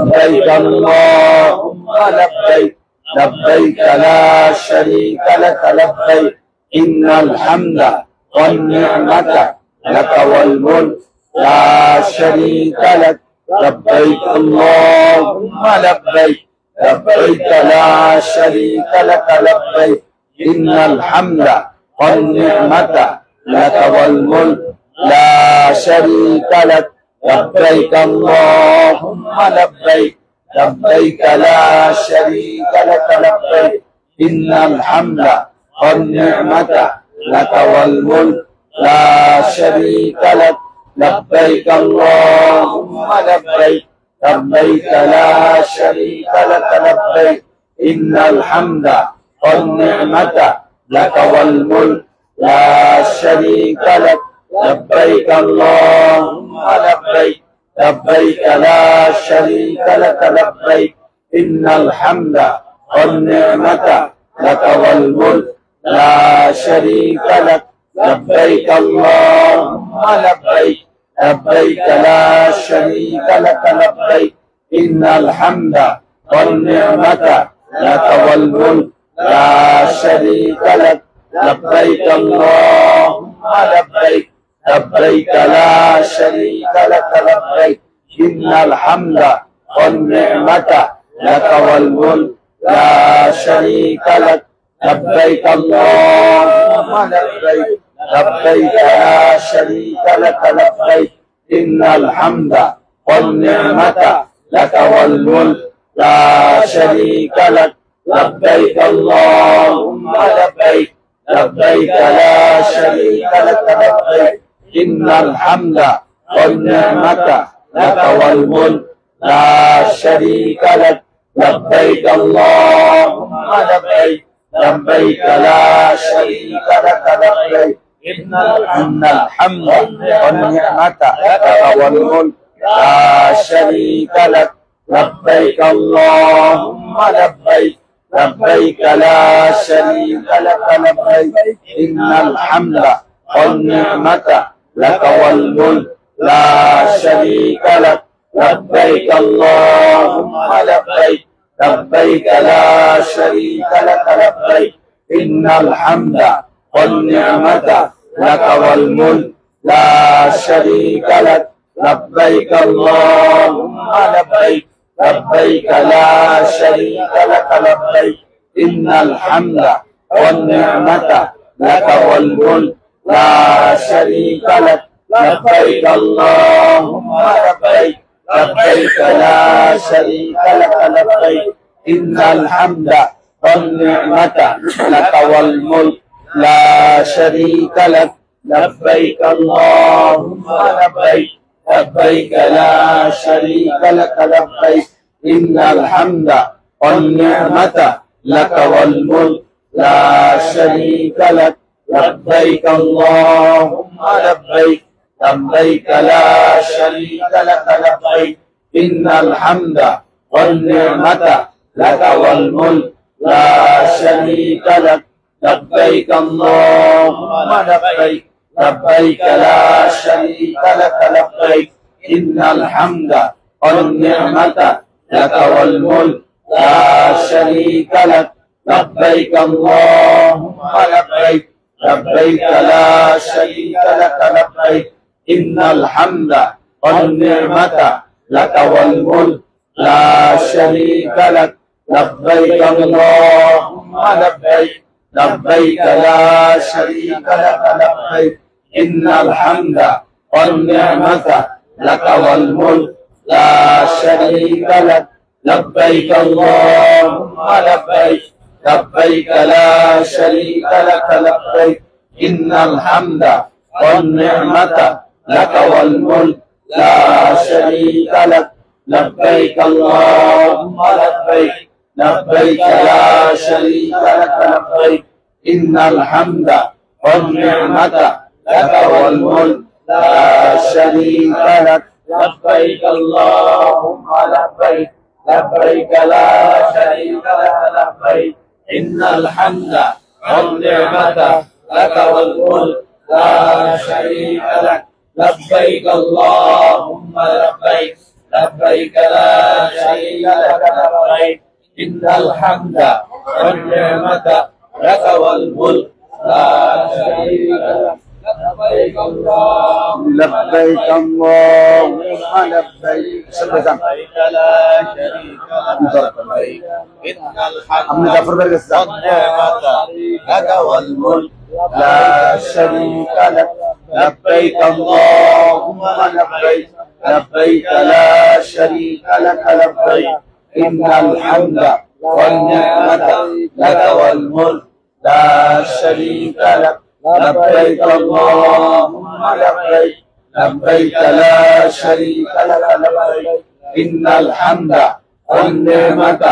لبيك اللهم لبيك لبيك لا شريك لك لبيك إن الحمد والنعمة لك والملك لا شريك لك لبيك اللهم لبيك لبيك لا شريك لك لبيك إن الحمد والنعمة لك والملك لا شريك لك لبيك اللهم لبيك لبيك لا شريك لك لبيك إن الحمد والنعمة لك والملك لا شريك لك لبيك اللهم لبيك لبيك لا شريك لك لبيك إن الحمد والنعمة لك والملك لا شريك لك لبيك اللهم لبيك لبيك لا شريك لك لبيك إن الحمد والنعمة لك والملك لا شريك لك لبيك اللهم لبيك لبيك لا شريك لك لبيك إن الحمد والنعمة لك والملك لا شريك لك لبيك اللهم لبيك لبيك لا شريك لك لبيك إن الحمد والنعمة لك والملك لا شريك لك لبيك اللهم لبيك لبيك لا شريك لك لبيك إن الحمد والنعمة لك والملك لا شريك لك لبيك اللهم لبيك لبيك لا شريك لك لبيك إن الحمد والنعمة لك والملك لا شريك لك لبيك اللهم لبيك لبيك لا شريك لك لبيك إن الحمد والنعمة لك والملك لا شريك لك لبيك اللهم لبيك لبيك لا شريك لك لبيك إن الحمد والنعمة لك والملك لا شريك لك لبيك اللهم لبيك لبيك لا شريك لك لبيك إن الحمد والنعمة لك والملك لا شريك لك لبيك اللهم لبيك لبيك لا شريك لك لبيك إن الحمد والنعمة لك والملك لا شريك لك لبيك اللهم لبيك لبيك لا شريك لك لبيك إن الحمد والنعمة لك والملك لا شريك لك لبيك اللهم لبيك لبيك لا شريك لك لبيك إن الحمد والنعمة لك والملك لا شريك لك لبيك اللهم لبيك لبيك لا شريك لك لبيك إن الحمد والنعمة لك والملك لا شريك لك لبيك اللهم لبيك لبيك لا شريك لك لبيك إن الحمد والنعمة لك والملك لا شريك لك لبيك اللهم لبيك لبيك لا شريك لك لبيك إن الحمد والنعمة لك والملك لا شريك لك لبيك اللهم لبيك لبيك لا شريك لك لبيك إن الحمد والنعمة لك والملك لا شريك لك لبيك اللهم لبيك لبيك لا شريك لك لبيك إن الحمد والنعمة لك والملك لا شريك لك لبيك اللهم لبيك لبيك لا شريك لك لبيك إن الحمد والنعمة لك والملك لا شريك لك لبيك اللهم لبيك لبيك لا شريك لك لبيك إن الحمد والنعمة لك والملك لا شريك لك لبيك اللهم لبيك لبيك لا شريك لك لبيك إن الحمد والنعمة لك والملك لا شريك لك لبيك اللهم لبيك لبيك لا شريك لك لبيك إن الحمد والنعمة لك والملك لا شريك لك لبيك اللهم لبيك لبيك لا شريك لك لبيك إن الحمد والنعمة لك والملك لا شريك لك لبيك اللهم لبيك لبيك لا شريك لك لبيك إن الحمد والنعمة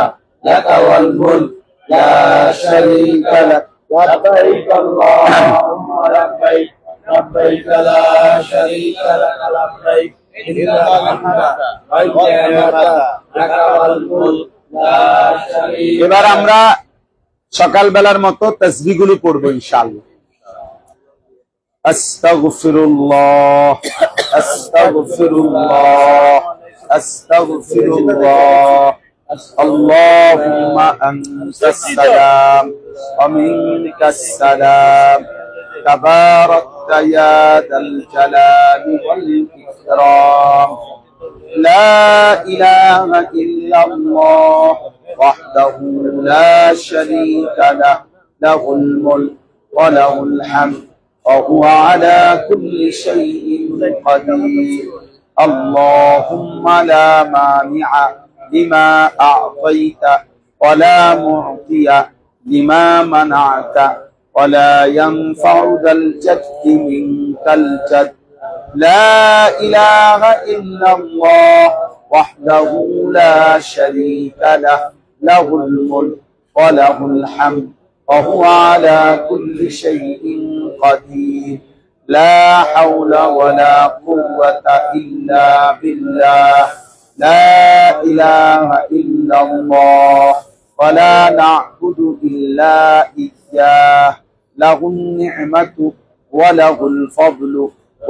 لك والملك لا شريك لك لبيك اللهم لبيك لبيك لا شريك لك لبيك إن الحمد والنعمة لك والملك لا شريك لك। এবার আমরা সকালবেলার মতো তাসবিহগুলো পড়ব ইনশাআল্লাহ। আস্তাগফিরুল্লাহ আস্তাগফিরুল্লাহ আস্তাগফিরুল্লাহ আল্লাহুম্মা আনতাস সালাম ওয়া মিনকাস সালাম তাবারাকতা ইয়া যাল জালালি ওয়াল ইকরাম লা ইলাহা ইল্লাল্লাহ ওয়াহদাহু লা শারীকা লাহু লাহুল মুলক ওয়া লাহুল হামদ وهو على كل شيء قدير اللهم لا مانع لما أعطيت ولا معطي لما منعت ولا ينفع ذا الجد منك الجد لا إله إلا الله وحده لا شريك له له الملك وله الحمد وهو على كل شيء قدير لا حول ولا قوة إلا بالله لا إله إلا الله ولا نعبد إلا إياه له النعمة وله الفضل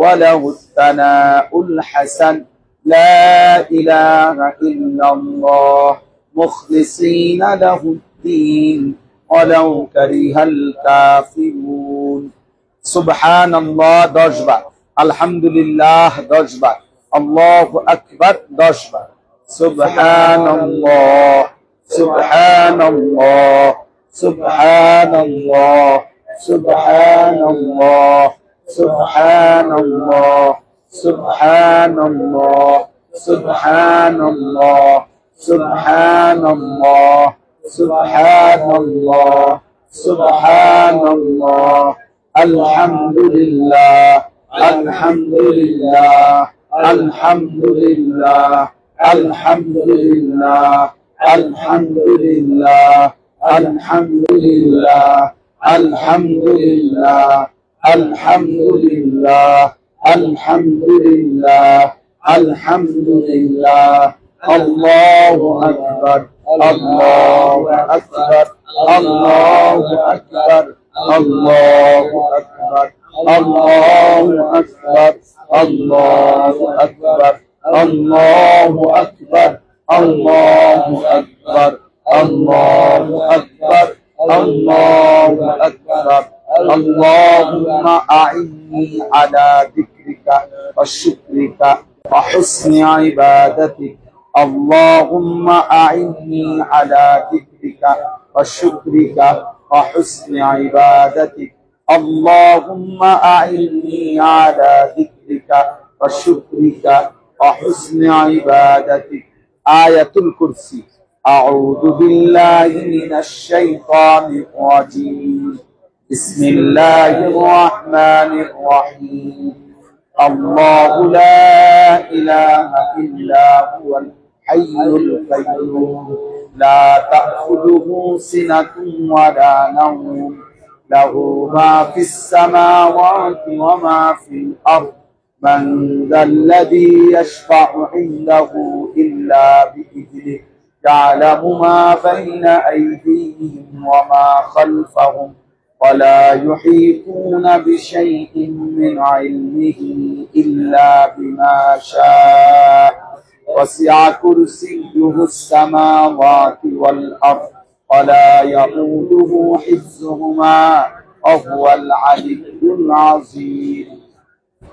وله الثناء الحسن لا إله إلا الله مخلصين له الدين ولو كره الكافرون سبحان الله 10 বার আলহামদুলিল্লাহ 10 বার আল্লাহু আকবার 10 বার সুবহানাল্লাহ সুবহানাল্লাহ সুবহানাল্লাহ সুবহানাল্লাহ সুবহানাল্লাহ সুবহানাল্লাহ সুবহানাল্লাহ সুবহানাল্লাহ সুবহানাল্লাহ সুবহানাল্লাহ আলহামদুলিল্লাহ আলহামদুলিল্লাহ আলহামদুলিল্লাহ আলহামদুলিল্লাহ আলহামদুলিল্লাহ আলহামদুলিল্লাহ আলহামদুলিল্লাহ আলহামদুলিল্লাহ আলহামদুলিল্লাহ আলহামদুলিল্লাহ আল্লাহু আকবার আল্লাহু আকবার আল্লাহু আকবার আল্লাহু আকবার আল্লাহু আকবার আল্লাহু আকবার আল্লাহু আকবার আল্লাহু আকবার আল্লাহু আকবার আল্লাহু আকবার اللهم أعني على ذكرك وشكرك وحسن عبادتك اللهم أعني على ذكرك وشكرك وحسن عبادتك اللهم أعني على ذكرك وشكرك وحسن عبادتك آية الكرسي أعوذ بالله من الشيطان الرجيم بسم الله الرحمن الرحيم الله لا إله إلا هو الحي القيوم لا تأخذه سنة ولا نوم له ما في السماوات وما في الأرض من ذا الذي يشفع عنده إلا بإذنه يعلم ما بين أيديهم وما خلفهم ولا يحيطون بشيء من علمه إلا بما شاء وسع كرسيه السماوات والأرض ولا يؤوده حفظهما وهو العلي العظيم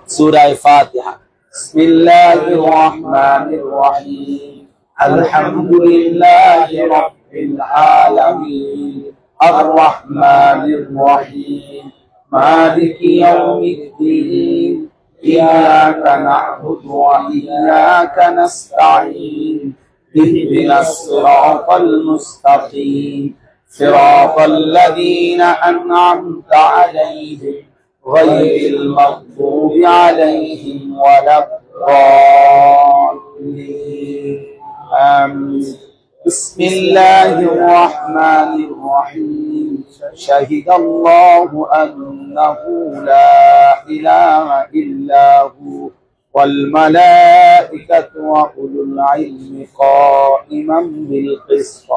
سورة فاتحة بسم الله الرحمن الرحيم الحمد لله رب العالمين الرحمن الرحيم مالك يوم الدين إياك نعبد وإياك نستعين اهدنا الصراط المستقيم صراط الذين أنعمت عليهم غير المغضوب عليهم ولا الضالين آمين بسم الله الرحمن الرحيم شهد الله أنه لا إله إلا هو والملائكة وأولو العلم قائما بالقسط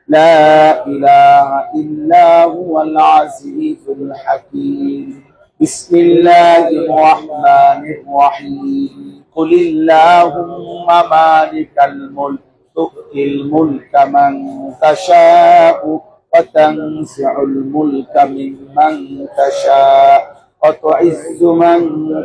لا إله إلا هو العزيز الحكيم بسم الله الرحمن الرحيم قل اللهم مالك الملك تؤتي الملك من تشاء وتنزع الملك ممن تشاء وتعز من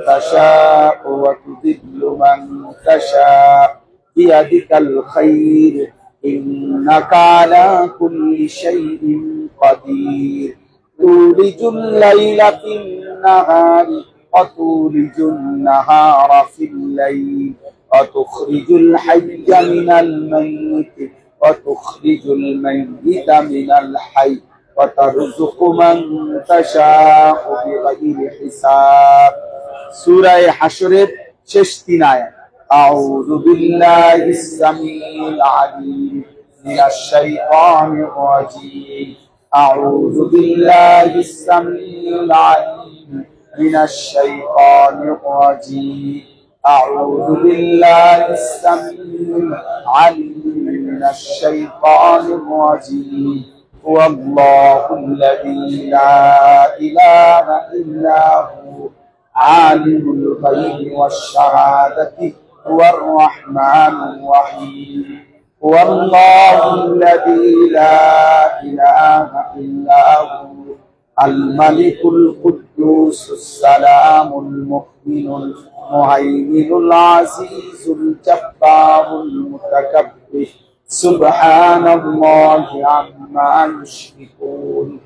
تشاء وتذل من تشاء بيدك الخير إنك على كل شيء قدير تولج الليل في النهار وتولج النهار في الليل وتخرج الحي من الميت وتخرج الميت من الحي وترزق من تشاء بغير حساب سورة حشر শেষ তিন আয়াত أعوذ بالله السميع العليم من الشيطان الرجيم أعوذ بالله السميع العليم من الشيطان الرجيم أعوذ بالله السميع العليم من الشيطان الرجيم هو الله الذي لا إله إلا هو عالم الغيب والشهادة هو الرحمن الرحيم هو الله الذي لا إله إلا هو الملك القدوس السلام المؤمن المهيمن العزيز الجبار المتكبر سبحان الله عما يشركون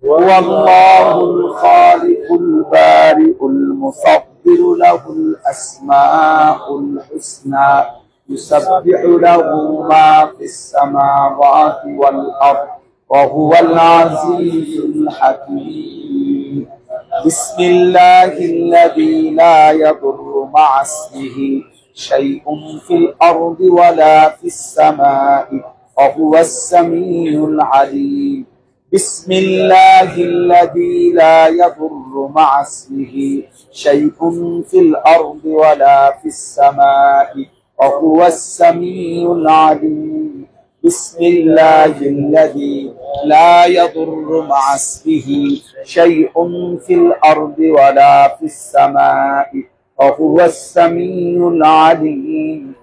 هو الله الخالق البارئ المصور له الأسماء الحسنى يسبح له ما في السماوات والأرض وهو العزيز الحكيم بسم الله الذي لا يضر مع اسمه شيء في الأرض ولا في السماء وهو السميع العليم بسم الله الذي لا يضر مع اسمه شيء في الأرض ولا في السماء وهو السميع العليم بسم الله الذي لا يضر مع اسمه شيء في الأرض ولا في السماء وهو السميع العليم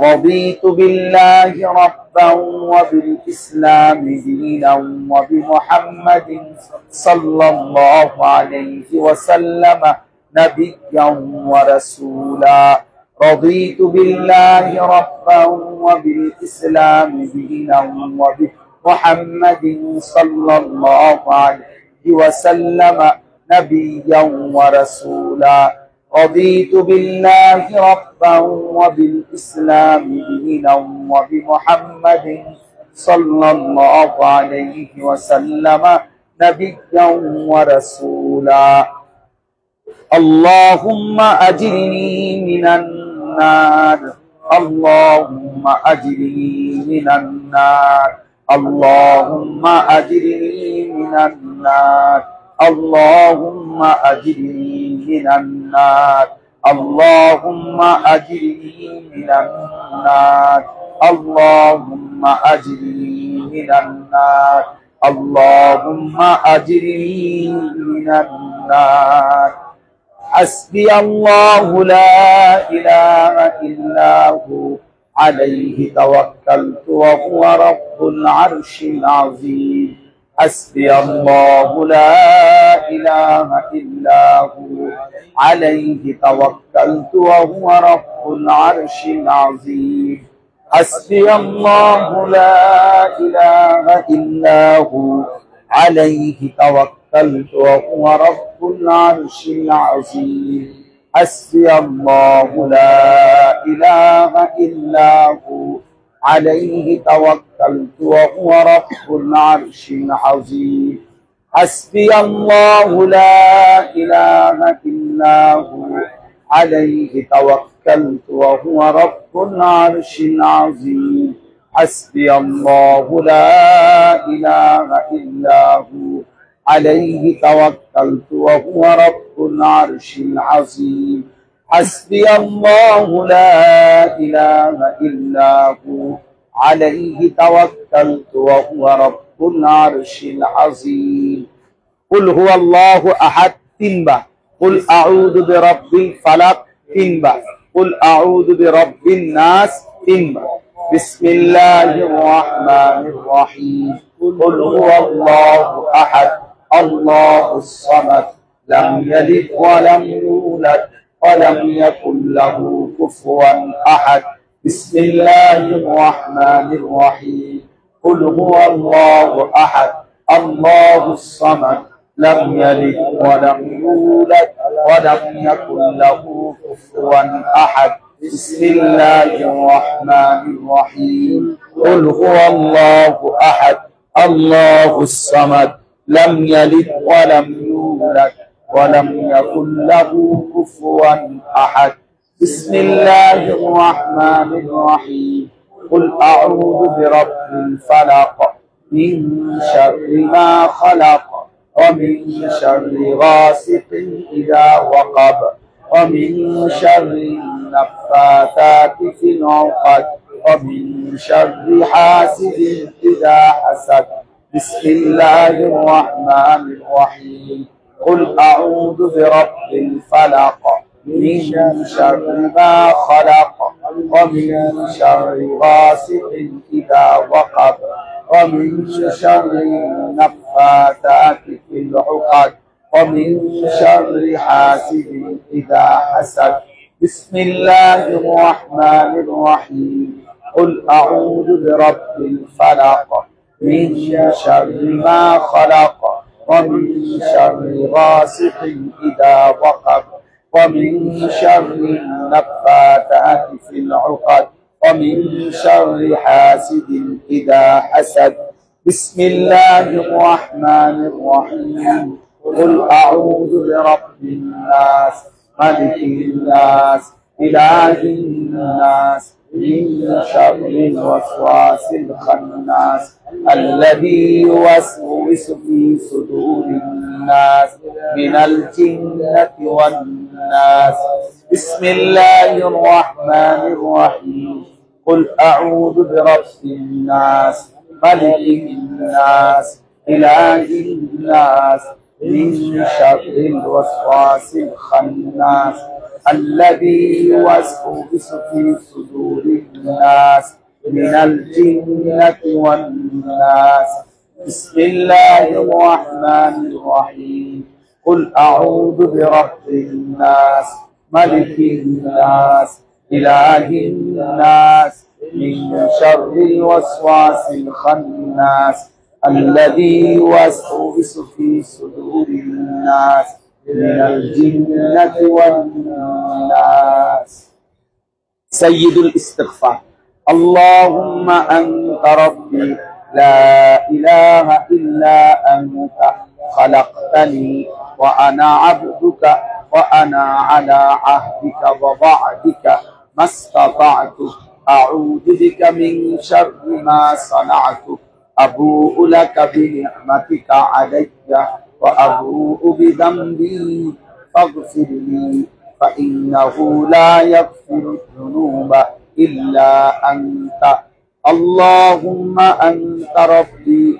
رضيت بالله ربا وبالإسلام دينا وبمحمد صلى الله عليه وسلم نبيا ورسولا رضيت بالله ربا وبالإسلام دينا وبمحمد صلى الله عليه وسلم نبيا ورسولا رضيت بالله ربا وبالإسلام دينا وبمحمد صلى الله عليه وسلم نبيا ورسولا اللهم أجرني من النار اللهم أجرني من النار اللهم أجرني من النار اللهم أجرني من النار اللهم أجرني من النار اللهم أجرني من النار اللهم أجرني من النار حسبي الله لا إله إلا هو عليه توكلت وهو رب العرش العظيم حسبي الله لا إله إلا هو عليه توكلت وهو رب العرش العظيم حسبي الله لا إله إلا هو عليه توكلت وهو رب العرش العظيم حسبي الله لا إله إلا هو عليه توكلت وهو رب العرش العظيم حسبي الله لا إله إلا هو عليه توكلت وهو رب العرش العظيم حسبي الله لا إله إلا هو عليه توكلت وهو رب العرش العظيم حسبي الله لا إله إلا هو عليه توكلت وهو رب العرش العظيم قل هو الله أحد تنبا قل أعوذ برب الفلق تنبا قل أعوذ برب الناس تنبا بسم الله الرحمن الرحيم قل هو الله أحد الله الصمد لم يلد ولم يولد ولم يكن له كفوا أحد بسم الله الرحمن الرحيم قل هو الله أحد الله الصمد لم يلد ولم يولد ولم يكن له كفوا أحد بسم الله الرحمن الرحيم قل هو الله أحد الله الصمد لم يلد ولم يولد ولم يكن له كفوا أحد بسم الله الرحمن الرحيم قل أعوذ برب الفلق من شر ما خلق ومن شر غاسق إذا وقب ومن شر النفاثات في العقد ومن شر حاسد إذا حسد بسم الله الرحمن الرحيم قل أعوذ برب الفلق من شر ما خلق ومن شر غاسق إذا وقب ومن شر النفاثات في العقد ومن شر حاسد إذا حسد بسم الله الرحمن الرحيم قل أعوذ برب الفلق من شر ما خلق ومن شر غاسق إذا وقب ومن شر النفاثات في العقد ومن شر حاسد إذا حسد بسم الله الرحمن الرحيم قل أعوذ برب الناس ملك الناس إله الناس من شر الوسواس الخناس الذي يوسوس في صدور الناس من الجنة والناس بسم الله الرحمن الرحيم قل أعوذ برب الناس ملك الناس إله الناس من شر الوسواس الخناس الذي يوسوس في صدور الناس من الجنة والناس بسم الله الرحمن الرحيم قل أعوذ برب الناس ملك الناس إله الناس من شر الوسواس الخناس الذي يوسوس في صدور الناس من الجنة والناس سيد الاستغفار اللهم أنت ربي لا إله إلا أنت خلقتني وأنا عبدك وأنا على عهدك ووعدك ما استطعت أعوذ بك من شر ما صنعت أبوء لك بنعمتك علي وأبوء بذنبي فاغفر لي فإنه لا يغفر الذنوب إلا أنت اللهم أنت ربي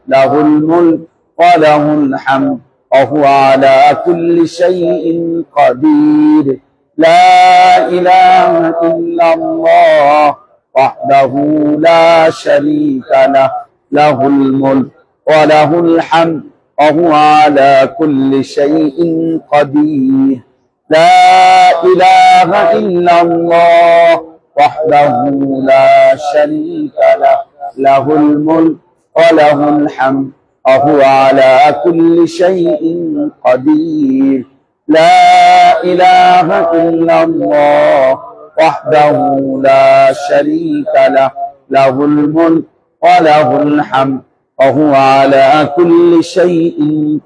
له الملك وله الحمد وهو على كل شيء قدير لا إله إلا الله وحده لا شريك له له الملك وله الحمد وهو على كل شيء قدير لا إله إلا الله وحده لا شريك له له الملك وله الحمد وهو على كل شيء قدير لا إله إلا الله وحده لا شريك له له الملك وله الحمد وهو على كل شيء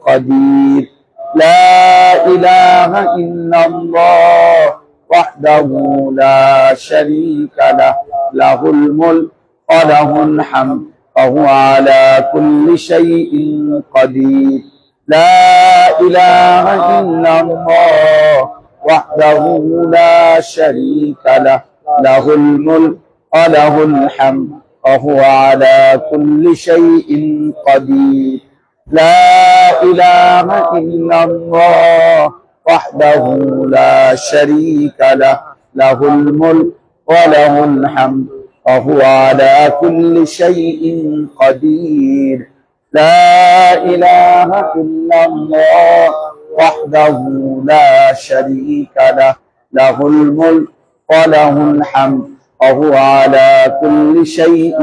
قدير لا إله إلا الله وحده لا شريك له له الملك وله الحمد وهو على كل شيء قدير لا إله إلا الله وحده لا شريك له له الملك وله الحمد وهو على كل شيء قدير لا إله إلا الله وحده لا شريك له له الملك وله الحمد وهو على كل شيء قدير لا إله إلا الله وحده لا شريك له له الملك وله الحمد وهو على كل شيء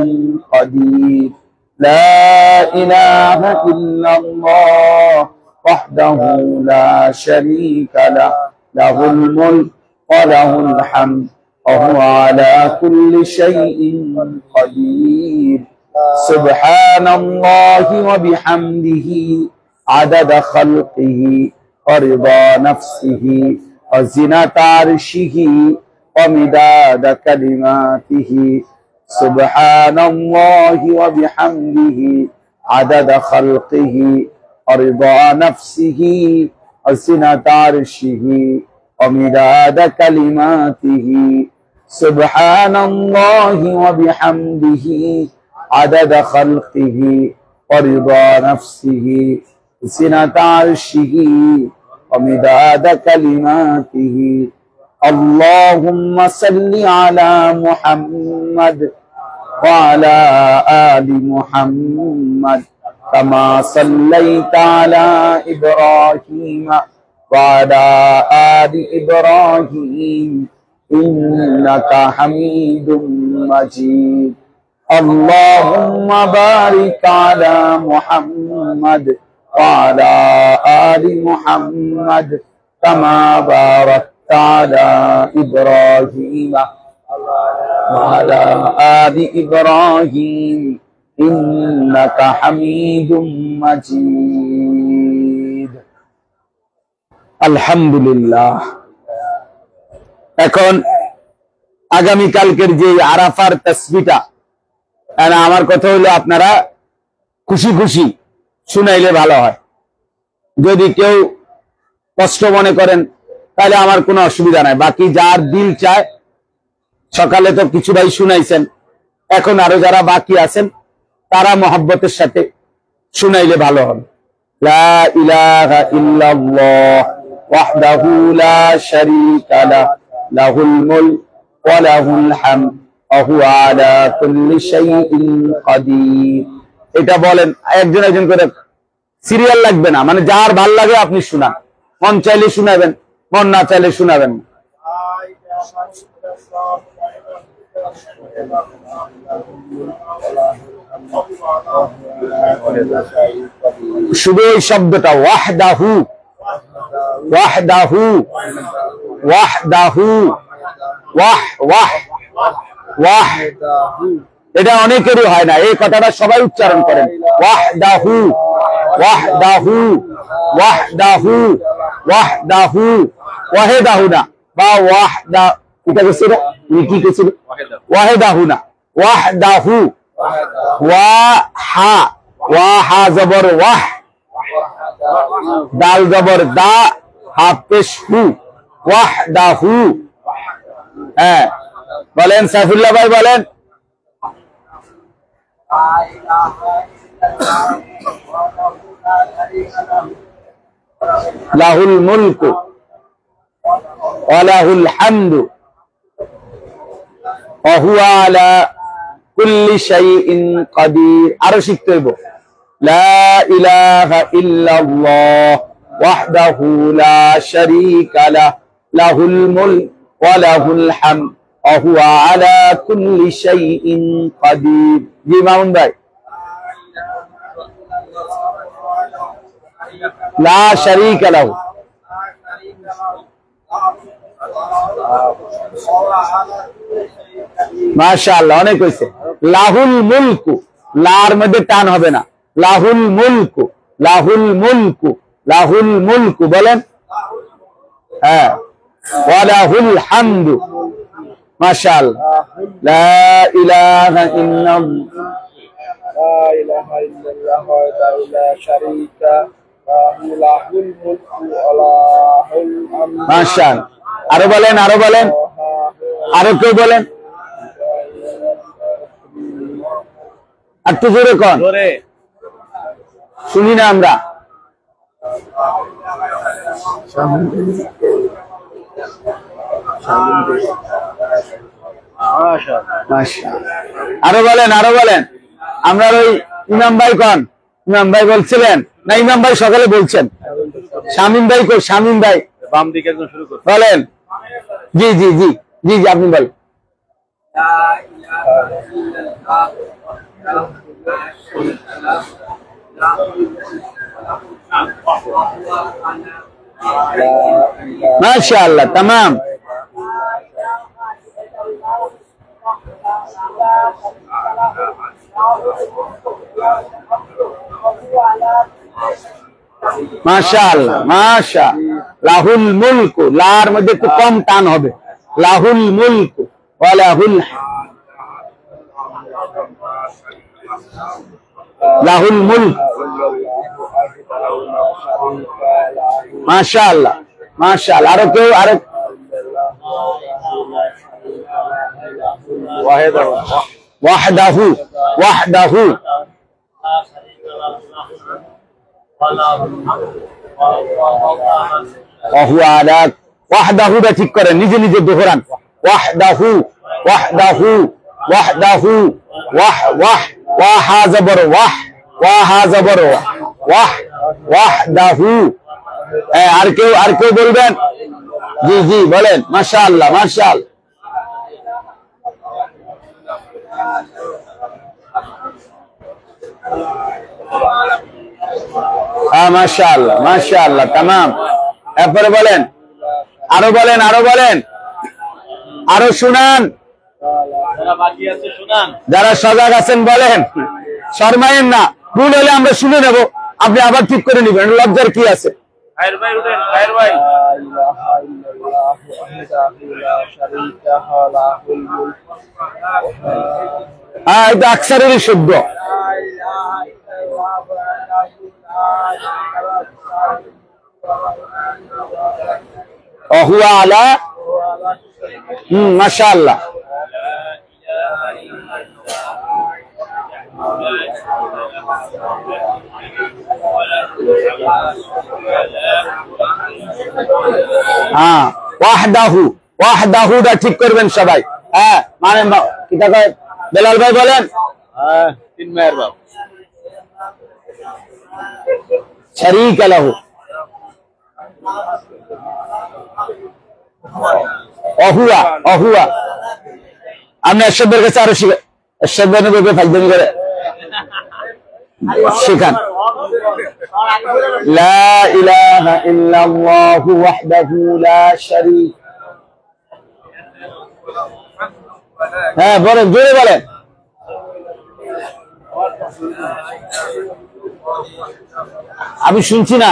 قدير لا إله إلا الله وحده لا شريك له له الملك وله الحمد وهو على كل شيء قدير سبحان الله وبحمده عدد خلقه ورضا نفسه وزنة عرشه ومداد كلماته سبحان الله وبحمده عدد خلقه ورضا نفسه وزنة عرشه ومداد كلماته سبحان الله وبحمده عدد خلقه ورضا نفسه وزنة عرشه ومداد كلماته اللهم صل على محمد وعلى آل محمد كما صليت على إبراهيم وعلى آل إبراهيم إنك حميد مجيد اللهم بارك على محمد وعلى آل محمد كما باركت على إبراهيم وعلى آل إبراهيم إنك حميد مجيد الحمد لله এখন আগামী কালকের যে আরাফার তাসবিহটা আমার কথা হলো আপনারা খুশি খুশি শুনাইলে ভালো হয় যদি কেউ কষ্ট মনে করেন তাহলে আমার কোনো অসুবিধা নাই বাকি যার দিল চায় সকালে তো কিছুটাই শুনাইছেন এখন আরো যারা বাকি আছেন তারা মহব্বতের সাথে শুনাইলে ভালো হবে লা ইলাহা ইল্লাল্লাহ ওয়াহদাহু লা শারীকা লাহু লাহুল মুলক ওয়া লাহুল হামদ ওয়া হুয়া আলা কুল্লি শাইইন কাদির এটা বলেন একজন একজন করে সিরিয়াল লাগবে না মানে যার ভালো লাগে আপনি শুনান মন চাইলে শুনাবেন মন না চাইলে শুনাবেন শুধু এই শব্দটা ওয়াহদাহু ওয়াহদাহু ওয়াহদাহু ওয়াহ ওয়াহ ওয়াহ এটা অনেকেরই হয় না এই কথাটা সবাই উচ্চারণ করেন ওয়াহদাহু ওয়াহদাহু ওয়াহদাহু ওয়াহদাহু ওয়াহিদাহু না বা ওয়াহদা এটা কি ছিল কি ছিল ওয়াহিদাহু না ওয়াহদাহু ওয়া হা জবর ওয়াহ দাল জবর দা হা পেশ হু ওয়াহদাহু হ্যাঁ বলেন সাইফুল্লাহ ভাই বলেন লাহুল মুলকু ওয়া লাহুল হামদু ওয়া হুয়া আলা কুল্লি শাইইন কাদির। আরো শিখতে হইব লা ইলাহা ইল্লাল্লাহ ওয়াহদাহু লা শারীকা লাহু লাহুল মুলক ওয়া লাহুল হামদ ওয়া হুয়া আলা কুল্লি শাইইন কাদির। জি মামুন ভাই। লা শারীকা লাহু মাশাআল্লাহ, অনেক হয়েছে। লাহুল মুলকু, লার মধ্যে টান হবে না। লাহুল মুলকু, লাহুল মুলকু, লাহুল মুলকু বলেন। হ্যাঁ, ওয়া লাহুল হামদু। মাশাআল্লাহ। লা ইলাহা ইল্লাল্লাহ ওয়াহদাহু লা শারীকা লাহু লাহুল মুলকু ওয়া লাহুল হামদু। মাশাআল্লাহ। আরো বলেন, আরো বলেন, আরো কেউ বলেন, একটু জোরে কন, শুনি না আমরা। আরো বলেন, আরো বলেন। আমরা ওই ইমাম ভাই কন, ইমাম ভাই বলছিলেন না? ইমাম ভাই সকালে বলছেন। শামীম ভাই কই? শামীম ভাই বাম দিকে শুরু করুন, বলেন। জি জি জি জি জি, আপনি বলেন। মাশাআল্লাহ, তামাম। মাশাআল্লাহ, মাশাআল্লাহ। লাহুল মুলকু, লার মধ্যে একটু কম টান হবে। লাহুল মুলকু ওয়া লাহুল লাহুল মুলক। মাশাআল্লাহ, মাশাআল্লাহ। আরো কেউ? আরো ওয়াহদাহু, ওয়াহদাহু ওয়াহদাহু ঠিক করেন, নিজে নিজে দোহরান। ওয়াহদাহু, ওয়াহদাহু, ওয়াহদাহু, ওয়াহ ওয়াহ, ওয়া হা জবর ওয়াহ, ওয়া হা জবর ওয়াহ, ওয়াহদাহু। আর কেউ, আর কেউ বলবেন? জি জি বলেন। মাশাআল্লাহ, মাশাআল্লাহ। মাশাআল্লাহ, মাশাআল্লাহ, তামাম। এরপরে বলেন, আরো বলেন, আরো বলেন, আরো শুনান। যারা সজাগ আছেন বলেন, শর্মায়েন না। ভুল হলে আমরা শুনে নেব, আপনি আবার ঠিক করে নেবেন, লজ্জার কি আছে? হ্যাঁ, এটা আকসারেরই শব্দ। ওহুয়া আলা, মাশাআল্লাহ। হ্যাঁ, ওয়াহদাহু, ওয়াহদাহুটা ঠিক করবেন সবাই। হ্যাঁ, মানে কি তা কয়? বেলাল ভাই বলেন। তিন মায়ের বাপ। শারীকা লাহু, অহুয়া, অহুয়া। আপনি এরশাদের কাছে আরো শিখে, এরশাদের ব্যাপারে ফাইজলামি করে শিখান। লা ইলাহা ইল্লাল্লাহু ওয়াহদাহু লা শারীকা। হ্যাঁ বলেন, জোরে বলেন। আমি শুনছি না।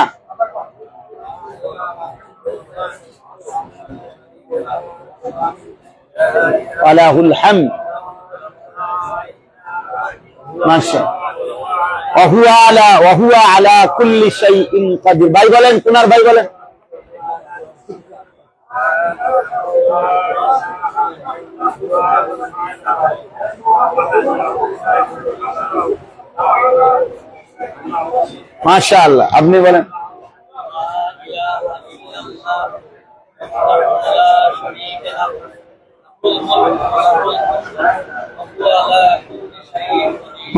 ওয়ালাহুল হামদ। মাশাআল্লাহ। ওয়া হুয়া আলা কুল্লি শাইইন কাদির। ভাই বলেন, কুনার ভাই বলেন। মাশাআল্লাহ, আপনি বলেন।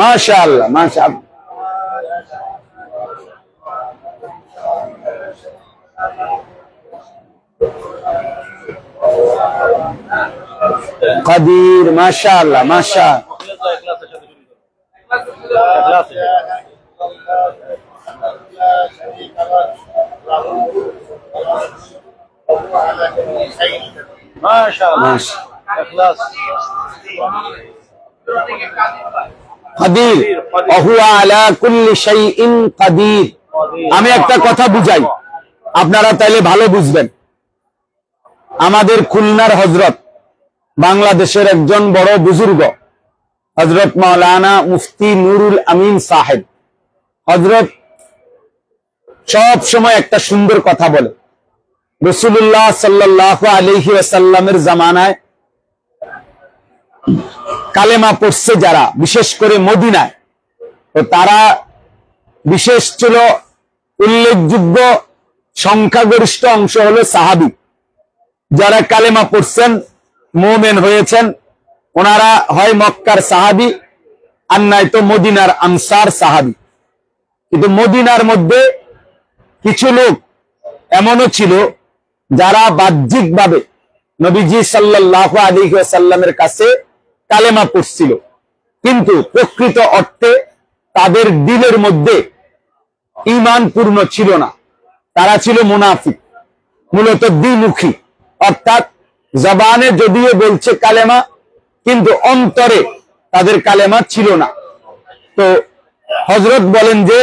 মাশাআল্লাহ, মাশাআল্লাহ। কাদির, মাশাআল্লাহ, মাশাআল্লাহ। কাদির, ওহুয়া আলা কুল্লি শাইইন কাদির। আমি একটা কথা বুঝাই, আপনারা তাইলে ভালো বুঝবেন। আমাদের খুলনার হযরত, বাংলাদেশের একজন বড় বুজুর্গ, হযরত মাওলানা মুফতি নুরুল আমিন সাহেব, হযরত সব সময় একটা সুন্দর কথা বলে। রাসূলুল্লাহ সাল্লাল্লাহু আলাইহি ওয়াসাল্লামের জামানায় কালেমা পড়ছে যারা, বিশেষ করে মদিনায়, তো তারা বিশেষ ছিল, উল্লেখযোগ্য সংখ্যাগরিষ্ঠ অংশ হলো সাহাবী। যারা কালেমা পড়ছেন, মুমিন হয়েছেন, ওনারা হয় মক্কার সাহাবী আর নয়তো মদিনার আনসার সাহাবী। কিন্তু মদিনার মধ্যে কিছু লোক এমনও ছিল যারা বাহ্যিকভাবে নবীজি সাল্লাল্লাহু আলাইহি ওয়াসাল্লামের কাছে কালেমা পড়ছিল, কিন্তু প্রকৃত অর্থে তাদের দিলের মধ্যে ঈমান পূর্ণ ছিল না। তারা ছিল মুনাফিক, মূলত দ্বিমুখী, অর্থাৎ জবানে যদিও বলছে কালেমা, কিন্তু অন্তরে তাদের কালেমা ছিল না। তো হযরত বলেন যে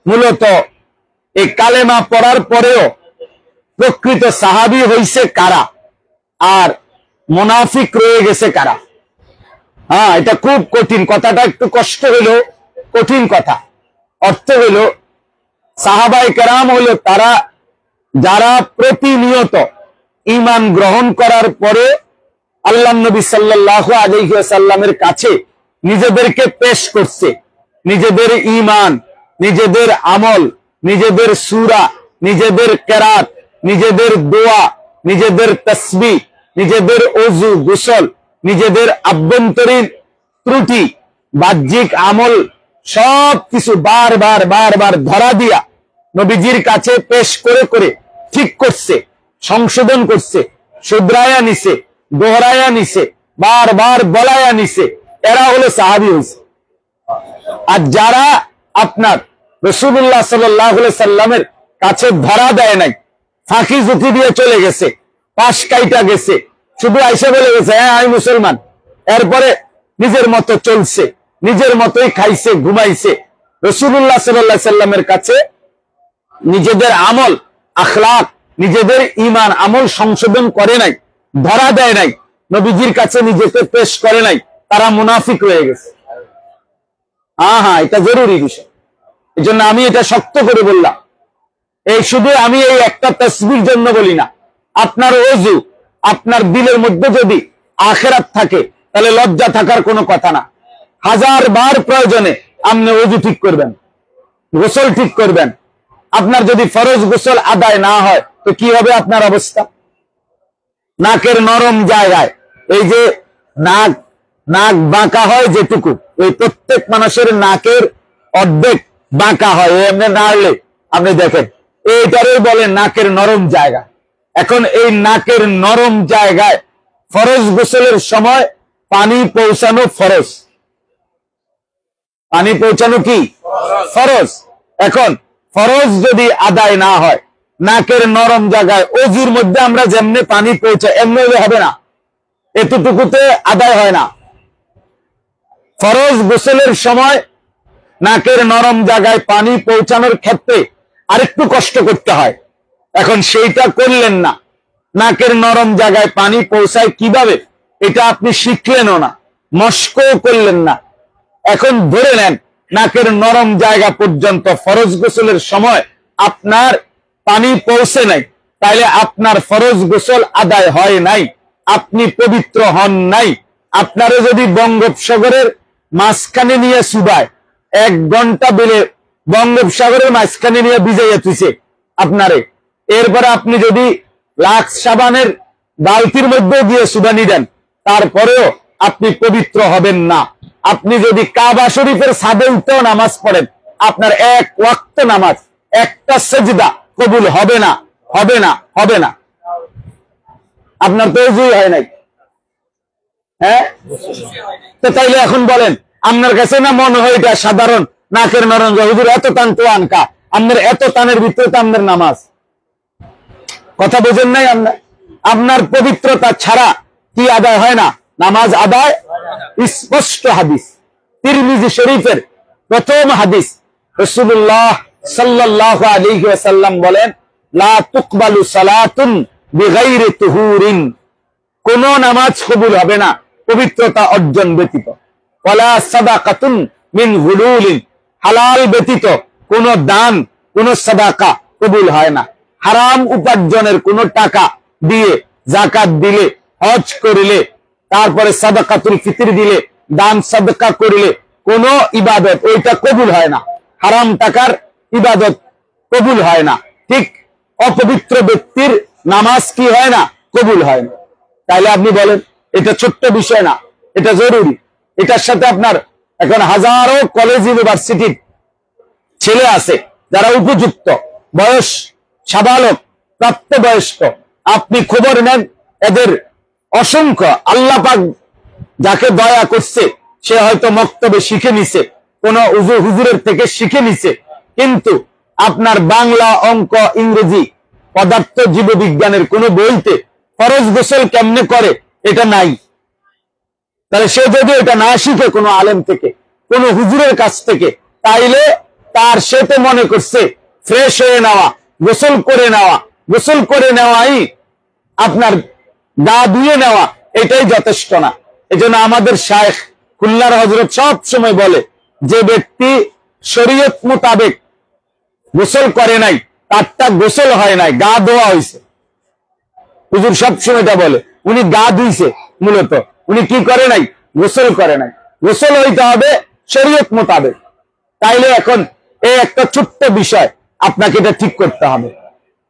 মূলত এই কালেমা পড়ার পরেও প্রকৃত সাহাবী হইছে কারা আর মুনাফিক রয়ে গেছে কারা। হ্যাঁ, এটা খুব কঠিন, কথাটা একটু কষ্ট হইল, কঠিন কথা। অর্থ হইল, সাহাবায়ে কেরাম হলো তারা যারা প্রতিনিয়ত ঈমান গ্রহণ করার পরে আল্লাহ নবী সাল্লাল্লাহু আলাইহি ওয়াসাল্লামের কাছে নিজেদেরকে পেশ করছে, নিজেদের ঈমান, নিজেদের আমল, নিজেদের সূরা, নিজেদের কেরাত, নিজেদের দোয়া, নিজেদের তাসবিহ, নিজেদের ওযু গোসল, নিজেদের আভ্যন্তরীণ ত্রুটি, বাহ্যিক আমল, সবকিছু বারবার বারবার ধরা দিয়া নবীজির কাছে পেশ করে করে ঠিক করছে, সংশোধন করছে, শুধরায়া নিছে, দোহরায়া নিছে, বারবার বলায়া নিছে। এরা হলো সাহাবী হইছে। আর যারা আপনার রাসূলুল্লাহ সাল্লাল্লাহু আলাইহি সাল্লামের কাছে ধরা দেয় নাই, ফাঁকি ঝুঁকি দিয়ে চলে গেছে, পাশ কাইটা গেছে, শুধু আইসা বলে গেছে হ্যাঁ আমি মুসলমান, এরপরে নিজের মতো চলছে, নিজের মতোই খাইছে, ঘুমাইছে। রাসূলুল্লাহ সাল্লাল্লাহু আলাইহি সাল্লামের কাছে নিজেদের আমল, আখলাক, নিজেদের ঈমান আমল সংশোধন করে নাই, ধরা দেয় নাই, নবীজির কাছে নিজেকে পেশ করে নাই, তারা মুনাফিক হয়ে গেছে। হ্যাঁ, এটা জরুরি বিষয়। এই জন্য আমি এটা শক্ত করে বললাম। এই শুধু আমি এই একটা তাসবিহর জন্য বলি না, আপনার ওযু, আপনার দিলের মধ্যে যদি আখিরাত থাকে তাহলে লজ্জা থাকার কোনো কথা না। 1000 বার প্রয়োজনে আপনি ওযু ঠিক করবেন, গোসল ঠিক করবেন। আপনার যদি ফরজ গোসল আদায় না হয় তো কি হবে আপনার অবস্থা? নাকের নরম জায়গায়, এই যে নাক বাঁকা হয় যেটুকু, ওই প্রত্যেক মানুষের নাকের অর্ধেক বাঁকা হয়, এমনি নাড়লে আপনি দেখেন, এইটারই বলে নাকের নরম জায়গা। এখন এই নাকের নরম জায়গায় ফরজ গোসলের সময় পানি পৌঁছানো ফরজ, পানি পৌঁছানো কি ফরজ। এখন ফরজ যদি আদায় না হয়, নাকের নরম জায়গায় ওযুর মধ্যে আমরা যেমনি পানি পৌঁছাই এমনি হবে না, এতটুকুতে আদায় হয় না। ফরজ গোসলের সময় নাকের নরম জায়গায় পানি পৌঁছানোর ক্ষেত্রে আরেকটু কষ্ট করতে হয়। এখন সেইটা করলেন না, নাকের নরম জায়গায় পানি পৌঁছায় কিভাবে এটা আপনি শিখলেনও না, মস্কও করলেন না। এখন ধরে নেন নাকের নরম জায়গা পর্যন্ত ফরজ গোসলের সময় আপনার পানি পৌঁছে নাই, তাইলে আপনার ফরজ গোসল আদায় হয় নাই, আপনি পবিত্র হন নাই। আপনারে যদি বঙ্গোপসাগরের মাঝখানে নিয়ে চুবায়, 1 ঘন্টা বেলে বঙ্গোপসাগরের মাঝখানে নিয়ে ভিজাইয়া তুইছে আপনারে, এরপরে আপনি যদি লাক্স সাবানের বালতির মধ্যে দিয়ে চুবানি দেন, তারপরেও আপনি পবিত্র হবেন না। আপনি যদি কাবা শরীফের ছাদে উঠেও নামাজ পড়েন, আপনার 1 ওয়াক্ত নামাজ, একটা সেজদা কবুল হবে না, হবে না, হবে না। আপনার তো ওযুই হয় নাই, হ্যাঁ? তো তাইলে এখন বলেন, আপনার কাছে না মনে হয় এটা সাধারণ নাকের নরম, হুজুর এত টান তো আনকা, আপনার এত টানের ভিতরে তো আপনার নামাজ। কথা বোঝেন নাই? আপনার পবিত্রতা ছাড়া কি আদায় হয় না? নামাজ আদায়। স্পষ্ট হাদিস, তিরমিজি শরীফের প্রথম হাদিস, রাসূলুল্লাহ সাল্লাল্লাহু আলাইহি ওয়াসাল্লাম বলেন, লা তুকবালু সালাতুন বিগাইরি তুহুরিন, কোন নামাজ কবুল হবে না পবিত্রতা অর্জন ব্যতীত। ওয়ালা সাদাকাতুন মিন গুলুলিন, হালাল ব্যতীত কোন দান, কোন সাদাকা কবুল হয় না। হারাম উপার্জনের কোন টাকা দিয়ে, যাকাত দিলে, হজ করিলে, তারপরে সাদাকাতুল ফিতর দিলে, দান সাদকা করিলে কোন ইবাদত ওইটা কবুল হয় না। হারাম টাকার ইবাদত কবুল হয় না। ঠিক অপবিত্র ব্যক্তির নামাজ কি হয় না? কবুল হয় না। তাইলে আপনি বলেন, এটা ছোট্ট বিষয় না, এটা জরুরি। এটার সাথে আপনার এখন হাজারো কলেজ ইউনিভার্সিটির ছেলে আছে যারা উপযুক্ত বয়স, সাবালক, প্রাপ্তবয়স্ক। আপনি খবর নেন, এদের অসংখ্য, আল্লাহ পাক যাকে দয়া করছে সে হয়তো মক্তবে শিখে নিছে, কোন হুজুরের থেকে শিখে নিছে, কিন্তু আপনার বাংলা, অঙ্ক, ইংরেজি, পদার্থ, জীববিজ্ঞানের কোন বইতে ফরজ গোসল কেমনে করে এটা নাই। তাহলে সে যদি এটা না শিখে কোন আলেম থেকে, কোন হুজুরের কাছ থেকে, তাইলে তার সে তো মনে করছে ফ্রেশ হয়ে নেওয়া, গোসল করে নেওয়া, গোসল করে নেওয়াই আপনার গা ধুয়ে নেওয়া, এটাই যথেষ্ট না। এজন্য আমাদের শায়েখ খুলনার হযরত সব সময় বলে, যে ব্যক্তি শরীয়ত মোতাবেক গোসল করে নাই, তারটা গোসল হয় নাই, গা ধোয়া হয়েছে। হুজুর সব সময় এটা বলে, উনি গা ধুইছে, মূলত উনি কি করে নাই? গোসল করে নাই। গোসল হইতে হবে শরীয়ত মোতাবেক। তাইলে এখন এই একটা ছোট্ট বিষয়, আপনাকে এটা ঠিক করতে হবে,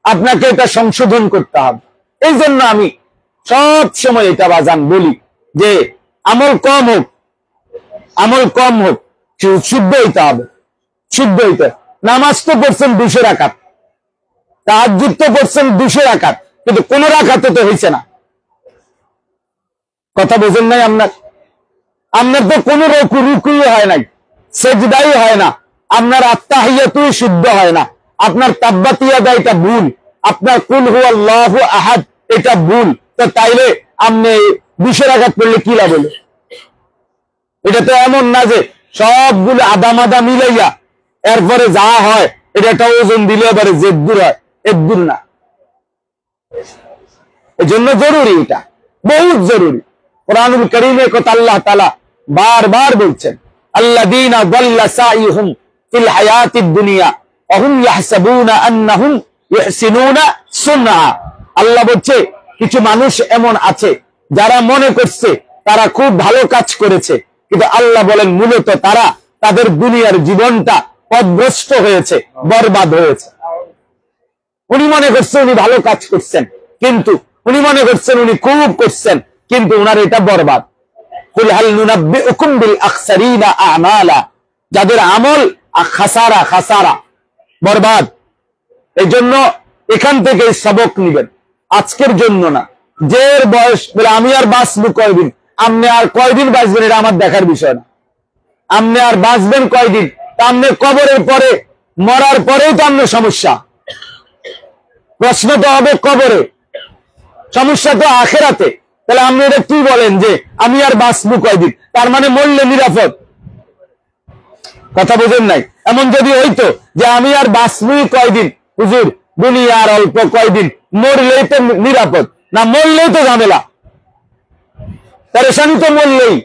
আপনাকে এটা সংশোধন করতে হবে। এই জন্য আমি সব সময় এটা বাজান বলি যে আমল কম হোক, আমল কম হোক, শুদ্ধ হইতে হবে, শুদ্ধ হইতে। নামাজ তো পড়ছেন 200 রাকাত, তাহাজ্জুদ তো পড়ছেন 200 রাকাত, কিন্তু কোন রাকাতে তো হয়েছে না। কথা বোঝেন নাই? আপনার তো কোন রুকুই হয় নাই, সেজদাই হয় না, আপনার আত্তাহিয়াতুই শুদ্ধ হয় না, আপনার তাব্বাতিয়াদা এটা ভুল, আপনার কুল হুয়াল্লাহু আহাদ এটা ভুল। তো তাইলে আপনি 200 রাকাত পড়লে কি লাভ হলো? এটা তো এমন না যে সবগুলো আদামাদা মিলাইয়া এরপরে যা হয় এটা একটা ওজন দিলে এবারে জেদ্দুর হয়, এদ্দুর না। এজন্য জরুরি, এটা বহুত জরুরি। কুরআনুল কারীমে কথা আল্লাহ তাআলা বারবার বলছেন, আল্লাযীনা দাল্লা সাইহুম ফিল হায়াতিদ দুনিয়া ওয়া হুম ইয়াহসাবুনা আন্নাহুম ইহসিনুনা সুনআ। আল্লাহ বলছে, কিছু মানুষ এমন আছে যারা মনে করছে তারা খুব ভালো কাজ করেছে, কিন্তু আল্লাহ বলেন মূলত তারা তাদের দুনিয়ার জীবনটা পথভ্রষ্ট হয়েছে, বরবাদ হয়েছে। উনি মনে করছেন উনি ভালো কাজ করছেন, কিন্তু উনি মনে করছেন উনি খুব করছেন, কিন্তু উনার এটা বরবাদ। কুল হাল নুনাব্বিউকুম বিল আখসারিনা আমালা, যাদের আমল খাসারা, খাসারা, বরবাদ। এই জন্য এখান থেকে সবক নিবেন, আজকের জন্য না। যে বয়স বলে আমি আর বাঁচবো কয়দিন, আপনি আর কয়দিন বাঁচবেন এটা আমার দেখার বিষয় না। আপনি আর বাঁচবেন কয়দিন, তা আপনি কবরের পরে, মরার পরেও তো আপনার সমস্যা। প্রশ্ন তো হবে কবরে, সমস্যা তো আখেরাতে। তাহলে আপনি এটা কি বলেন যে আমি আর বাঁচবো কয়দিন, তার মানে মরলে নিরাপদ? কথা বুঝেন নাই? এমন যদি হইতো যে আমি আর বাঁচবই কয়দিন, হুজুর দুনিয়ার অল্প কয়দিন, মরলেই তো নিরাপদ, না মরলেই তো ঝামেলা, পরেশানি তো মরলেই।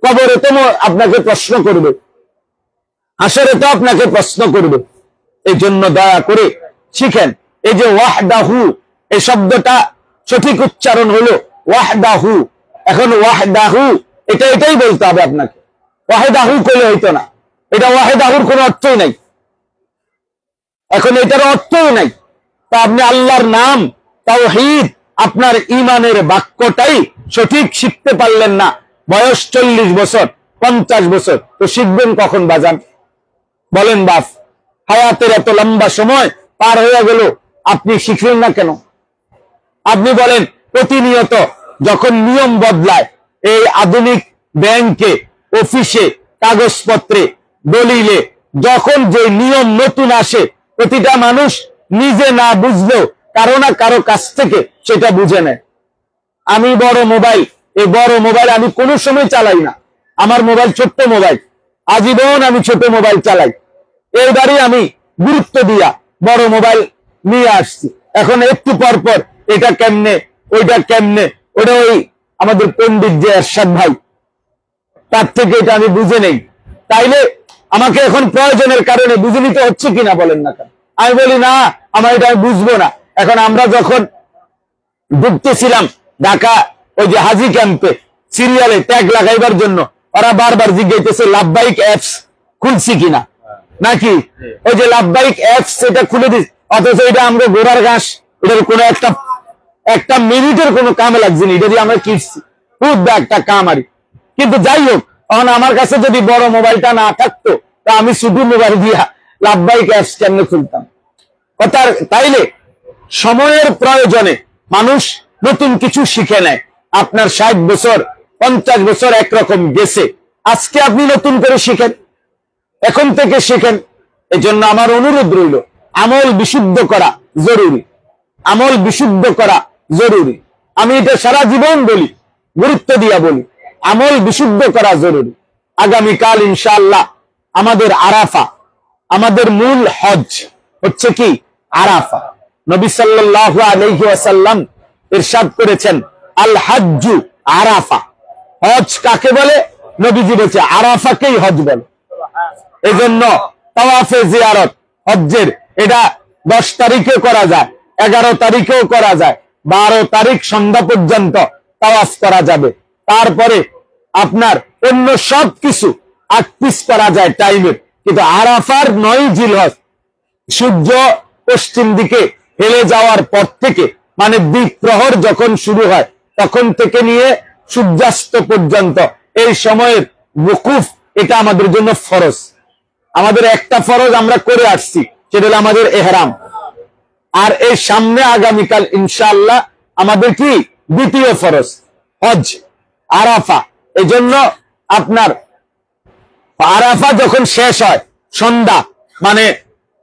কবরে তো আপনাকে প্রশ্ন করবে, হাসরে তো আপনাকে প্রশ্ন করবে। এই জন্য দয়া করে শিখেন, এই যে ওয়াহদাহু এই শব্দটা সঠিক উচ্চারণ হলো ওয়াহদাহু। এখন ওয়াহদাহু এটাই বলতে হবে আপনাকে, ওয়াহদাহু কইলে হইতো না। এটা ওয়াহদাহুর কোনো অর্থই নাই, এখন এটার অর্থই নাই। তা আপনি আল্লাহর নাম তাওহীদ আপনার ঈমানের বাক্যটাই সঠিক শিখতে পারলেন না। বয়স 40 বছর 50 বছর, তো শিখবেন কখন বাজান? বলেন বাপ, হায়াতের এত লম্বা সময় পার হয়ে গেল, আপনি শিখলেন না কেন? আপনি বলেন প্রতিনিয়ত যখন নিয়ম বদলায়, এই আধুনিক ব্যাংকে, অফিসে, কাগজপত্রে, দলিলে যখন যে নিয়ম নতুন আসে, প্রতিটা মানুষ নিজে না বুঝলেও কারো না কারো কাছ থেকে সেটা বুঝে নেয়। আমি বড় মোবাইল, এই বড় মোবাইল আমি কোনো সময় চালাই না। আমার মোবাইল ছোট্ট মোবাইল, আজীবন আমি ছোট মোবাইল চালাই। এইবারই আমি গুরুত্ব দিয়া বড় মোবাইল নিয়ে আসছি। এখন একটু পর পর এটা কেমনে, ওইটা কেমনে, ওটা ওই আমাদের পণ্ডিত যে এরশাদ ভাই, তার থেকে এটা আমি বুঝে নেই। তাইলে আমাকে এখন প্রয়োজনের কারণে বুঝে নিতে হচ্ছে কিনা বলেন না কেন? আমি বলি না, আমার এটা আমি বুঝবো না। এখন আমরা যখন ঢুকতেছিলাম ঢাকা ওই যে হাজি ক্যাম্পে, সিরিয়ালে ট্যাগ লাগাইবার জন্য ওরা বারবার জিজ্ঞাসা লাভবাহিক অ্যাপস খুলছি কিনা, নাকি ওই যে লাভবাহিক অ্যাপস এটা খুলে দিস, অথচ এটা আমরা গোড়ার ঘাস, এটার কোনো একটা মিনিটের কোনো কামে লাগছে না, এটা দিয়ে আমরা কিনছি খুব একটা কামারি। কিন্তু যাই হোক, এখন আমার কাছে যদি বড় মোবাইলটা না থাকতো, তা আমি শুধু মোবাইল দিয়া লাভবাহিক অ্যাপস কেমনে খুলতাম? তাইলে সময়ের প্রয়োজনে মানুষ নতুন কিছু শিখে নেয়। আপনার 60 বছর 50 বছর একরকম গেছে, আজকে আপনি নতুন করে শিখেন, এখন থেকে শিখেন। এই জন্য আমার অনুরোধ রইল, আমল বিশুদ্ধ করা জরুরি, আমল বিশুদ্ধ করা জরুরি। আমি এটা সারা জীবন বলি, গুরুত্ব দিয়া বলি, আমল বিশুদ্ধ করা জরুরি। আগামীকাল ইনশাআল্লাহ আমাদের আরাফা, আমাদের মূল হজ হচ্ছে কি আরাফা। নবী সাল্লাল্লাহু আলাইহি ওয়াসাল্লাম ইরশাদ করেছেন, আল হাজ্জু আরাফা। হজ কাকে বলে? নবীজি বলেছে আরাফাকেই হজ বলে। এজন্য তাওয়াফে জিয়ারত হজ্জের এটা 10 তারিখে করা যায়, 11 তারিখেও করা যায়, 12 তারিখ সন্ধ্যা পর্যন্ত তাওয়াফ করা যাবে। তারপরে আপনার অন্য সব কিছু আকপিস করা যায় টাইমের, কিন্তু আরাফার 9 জিলহজ সূর্য পশ্চিম দিকে হেলে যাওয়ার পর থেকে, মানে দ্বিপ্রহর যখন শুরু হয় তখন থেকে নিয়ে সূর্যাস্ত পর্যন্ত এই সময়ের ওকুফ, এটা আমাদের জন্য ফরজ। আমাদের একটা ফরজ আমরা করে আসছি, সেটা হলো আমাদের এহরাম। আর এই সামনে আগামীকাল ইনশাআল্লাহ আমাদের কি দ্বিতীয় ফরজ হজ আরাফা। এই জন্য আপনার আরাফা যখন শেষ হয় সন্ধ্যা, মানে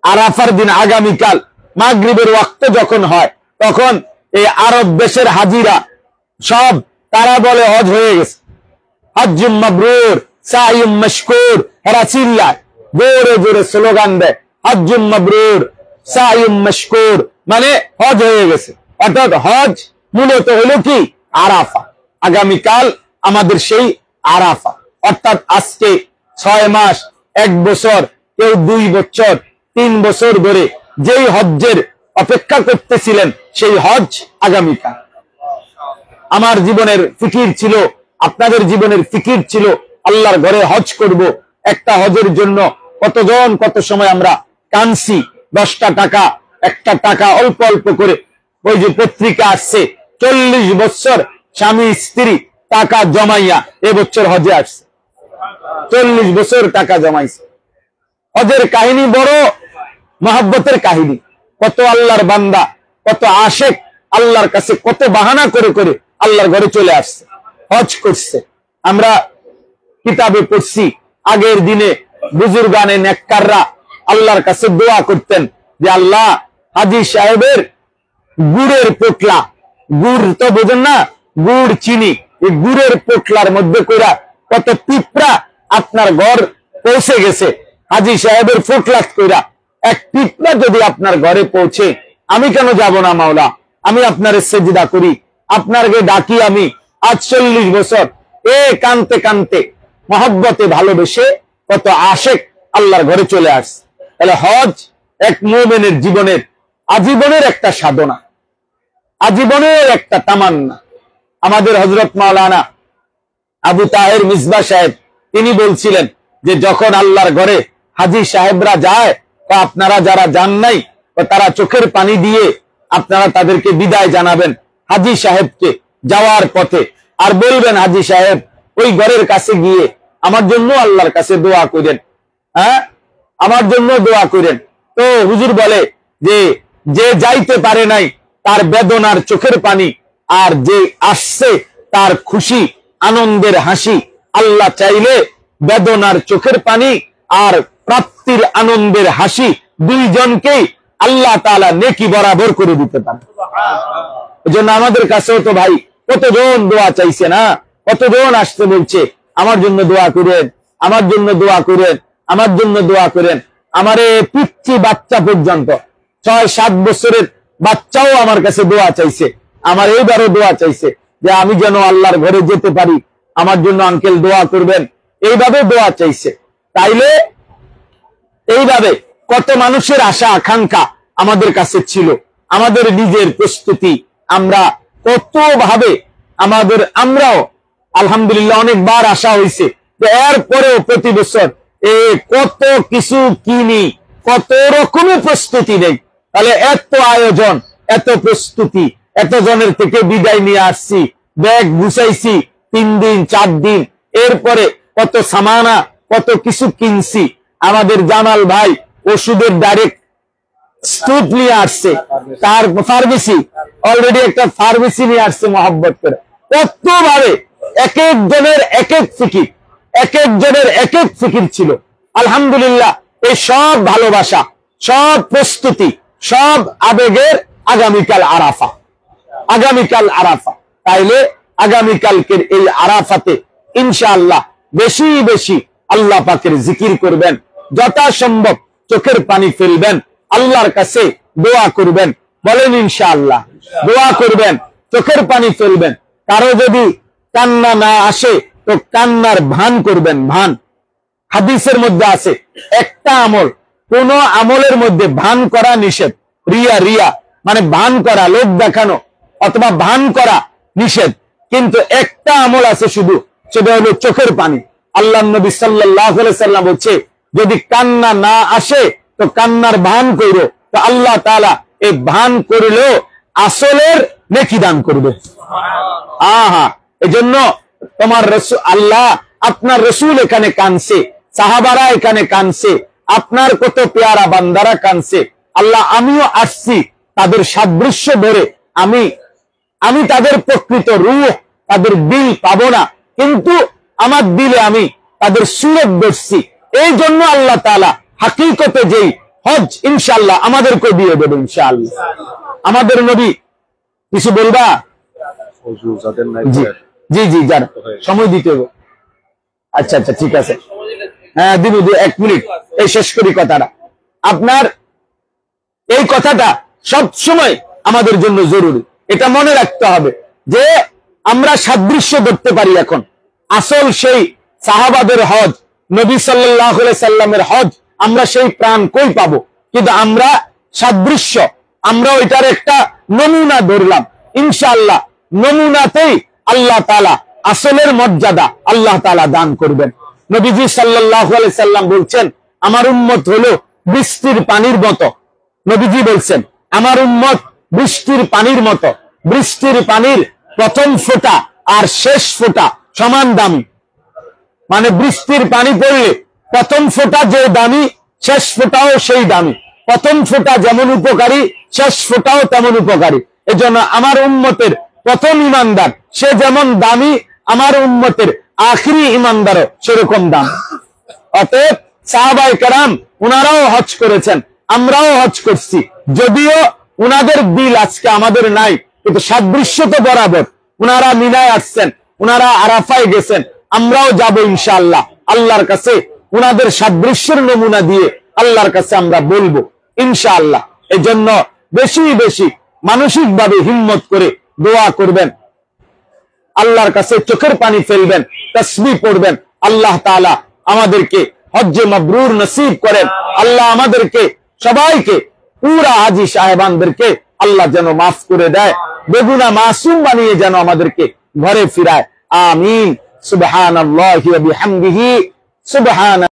আরাফার দিন আগামীকাল মাগরিবের ওয়াক্ত যখন হয়, তখন এই আরব দেশের হাজিরা সব তারা বলে হজ হয়ে গেছে, হজ্জুম মাবরুর সাইয়ুম মাশকুর, এরা চিল্লায়, জোরে জোরে স্লোগান দেয়, হজ্জুম মাবরুর সাইয়ুম মাশকুর, মানে হজ হয়ে গেছে। অর্থাৎ হজ মূলত হলো কি আরাফা। আগামীকাল আমাদের সেই আরাফা, অর্থাৎ আজকে 6 মাস 1 বছর, কেউ 2 বছর 3 বছর ধরে যেই হজ্জের অপেক্ষা করতেছিলেন, সেই হজ আগামীকাল। আমার জীবনের ফিকির ছিল, আপনাদের জীবনের ফিকির ছিল, আল্লাহর ঘরে হজ করব। একটা হজের জন্য কতজন কত সময় আমরা কানছি, 10টা টাকা, একটা টাকা অল্প অল্প করে। ওই যে পত্রিকা আসছে 40 বছর স্বামী স্ত্রী টাকা জমাইয়া এবছর হজে আসছে, 40 বছর টাকা জমাইছে। হজের কাহিনী বড় মহব্বতের কাহিনী। কত আল্লাহর বান্দা, কত আশেক আল্লাহর কাছে কত বাহানা করে করে আল্লাহর ঘরে চলে আসছে, হজ করছে। আমরা কিতাবে পড়ছি, আগের দিনে বুজুর্গানে নেককাররা আল্লাহর কাছে দোয়া করতেন যে আল্লাহ, হাজী সাহেবের গুড়ের পোটলা, গুড় তো বোঝেন না, গুড় চিনি, এই গুড়ের পোটলার মধ্যে কইরা কত পিঁপড়া আপনার ঘর পৌঁছে গেছে, হাজী সাহেবের পোটলা কইরা এক পিঁপড়া যদি আপনার ঘরে পৌঁছে, আমি কেন যাব না মাওলা? আমি আপনার সেজদা করি, আপনারকে ডাকি। আমি আজ 40 বছর কানতে কানতে মহব্বতে ভালোবেসে কত আশেক আল্লাহর ঘরে চলে আসছে। তাহলে হজ এক মুমিনের জীবনের আজীবনের একটা সাধনা। আজীবনের একটা তামান্না। আমাদের হযরত মাওলানা আবু তাহের মিসবাহ সাহেব তিনি বলছিলেন যে যখন আল্লাহর ঘরে হাজী সাহেবরা যায়, বা আপনারা যারা যান নাই, তারা চোখের পানি দিয়ে আপনারা তাদেরকে বিদায় জানাবেন হাজী সাহেবকে যাওয়ার পথে, আর বলবেন হাজী সাহেব ওই ঘরের কাছে গিয়ে আমার জন্য আল্লাহর কাছে দোয়া করেন, হ্যাঁ আমার জন্য দোয়া করেন। তো হুজুর বলে যে যে যাইতে পারে নাই তার বেদনার চোখের পানি, আর যে আসছে তার খুশি আনন্দের হাসি। আল্লাহ চাইলে বেদনার চোখের পানি আর প্রাপ্তির আনন্দের হাসি দুইজনকেই আল্লাহ তাআলা নেকি বরাবর করে দিতে পারে। এজন্য আমাদের কাছেও তো ভাই কতজন দোয়া চাইছে না, কতজন আসতে বলছে আমার জন্য দোয়া করেন, আমার জন্য দোয়া করেন, আমার জন্য দোয়া করেন। আমারে পিচ্চি বাচ্চা পর্যন্ত 6-7 বছরের বাচ্চাও আমার কাছে দোয়া চাইছে, আমার এইবারও দোয়া চাইছে যে আমি যেন আল্লাহর ঘরে যেতে পারি, আমার জন্য আঙ্কেল দোয়া করবেন, এইভাবে দোয়া চাইছে। তাইলে এইভাবে কত মানুষের আশা আকাঙ্ক্ষা আমাদের কাছে ছিল, আমাদের নিজের প্রস্তুতি আমরা কত ভাবে আমরাও আলহামদুলিল্লাহ অনেকবার আশা হয়েছে যে এরপরেও প্রতি বছর কত কিছু কিনি, কত রকমের প্রস্তুতি নেই। তাহলে এত আয়োজন, এত প্রস্তুতি, এত জনের থেকে বিদায় নিয়ে আসছি, ব্যাগ গুছাইছি 3 দিন 4 দিন, এরপরে কত সামানা কত কিছু কিনছি। আমাদের জামাল ভাই ওষুধের ডাইরেক্ট স্টুপ নিয়ে আসছে, তার ফার্মেসি অলরেডি একটা ফার্মেসি নিয়ে আসছে মহব্বত করে। কত ভাবে এক একজনের এক এক ফিকির, এক একজনের এক এক ফিকির ছিল। আলহামদুলিল্লাহ এই সব ভালোবাসা, সব প্রস্তুতি, সব আবেগের আগামীকাল আরাফা, আগামীকাল আরাফা। তাইলে আগামীকালকের এই আরাফাতে ইনশাআল্লাহ বেশি বেশি আল্লাহ পাকের জিকির করবেন, যথাসম্ভব চোখের পানি ফেলবেন, আল্লাহর কাছে দোয়া করবেন। বলেন ইনশাআল্লাহ, দোয়া করবেন, চোখের পানি ফেলবেন। কারো যদি কান্না না আসে তো কান্নার ভান করবেন, ভান। হাদিসের মধ্যে আছে একটা আমল, কোন আমলের মধ্যে ভান করা নিষেধ। রিয়া, রিয়া মানে ভান করা, লোক দেখানো অথবা ভান করা নিষেধ। কিন্তু একটা আমল আছে শুধু, সেটা হলো চোখের পানি। আল্লাহ নবী সাল্লাল্লাহু আলাইহি সাল্লাম বলছে যদি কান্না না আসে তো কান্নার ভান কইরো, তো আল্লাহ তাআলা এই ভান করিলেও আসলের নেকি দান করবে। আহা, এজন্য তোমার রাসূল, আল্লাহ আপনার রাসূল এখানে কানছে, সাহাবারা এখানে কানছে, আপনার কত পেয়ারা বান্দারা কানছে। আল্লাহ আমিও আসছি তাদের সাদৃশ্য ধরে, আমি তাদের প্রকৃত রূহ, তাদের দিল পাবো না, কিন্তু আমার দিলে আমি তাদের সুরত ধরছি। এই জন্য আল্লাহ তাআলা হাকিকতে যেই হজ ইনশাআল্লাহ আমাদেরকে দিয়ে দেবে ইনশাআল্লাহ। আমাদের নবী কিছু বলবা? জি জি, যার সময় দিতে হবে। আচ্ছা আচ্ছা, ঠিক আছে, হ্যাঁ দিব, 1 মিনিট এই শেষ করি কথাটা। আপনার এই কথাটা সব সময় আমাদের জন্য জরুরি, এটা মনে রাখতে হবে যে আমরা সাদৃশ্য ধরতে পারি। এখন আসল সেই সাহাবাদের হজ, নবী সাল্লাল্লাহু আলাইহি সাল্লামের হজ, আমরা সেই প্রাণ কই পাবো? কিন্তু আমরা সাদৃশ্য, আমরা ওইটার একটা নমুনা ধরলাম। ইনশাআল্লাহ নমুনাতেই আল্লাহ তাআলা আসলের মর্যাদা আল্লাহ তাআলা দান করবেন। নবীজি সাল্লাল্লাহু আলাইহি সাল্লাম বলছেন আমার উম্মত হলো বৃষ্টির পানির মতো। নবীজি বলছেন আমার উম্মত বৃষ্টির পানির মতো। বৃষ্টির পানির প্রথম ফোঁটা আর শেষ ফোঁটা সমান দামি। মানে বৃষ্টির পানি পড়লে প্রথম ফোঁটা যে দামি, শেষ ফোঁটাও সেই দামি। প্রথম ফোঁটা যেমন উপকারী, শেষ ফোঁটাও তেমন উপকারী। এজন্য আমার উম্মতের প্রথম ইমানদার সে যেমন দামি, আমার উম্মতের আখিরি ইমানদারও সেরকম দাম। অতএব সাহাবায়ে কেরাম উনারাও হজ করেছেন, আমরাও হজ করছি, যদিও উনাদের দিল আজকে আমাদের নাই, কিন্তু সাদৃশ্য তো বরাবর। উনারা মিনায় আসছেন, উনারা আরাফায় গেছেন, আমরাও যাব ইনশাআল্লাহ। আল্লাহর কাছে উনাদের সাদৃশ্যের নমুনা দিয়ে আল্লাহর কাছে আমরা বলবো ইনশাআল্লাহ। এজন্য বেশি বেশি মানসিক ভাবে হিম্মত করে দোয়া করবেন, আল্লাহর কাছে চোখের পানি ফেলবেন, তাসবিহ পড়বেন। আল্লাহ তাআলা আমাদেরকে হজ্জে মাবরুর নসিব করেন। আল্লাহ আমাদেরকে সবাইকে, পুরা হাজী সাহেবানদেরকে আল্লাহ যেন মাফ করে দেয়। বেগুনা মাসুম বানিয়ে যেন আমাদেরকে ঘরে ফিরায়। আমিন। সুবহানাল্লাহি ওয়া বিহামদিহি সুবহান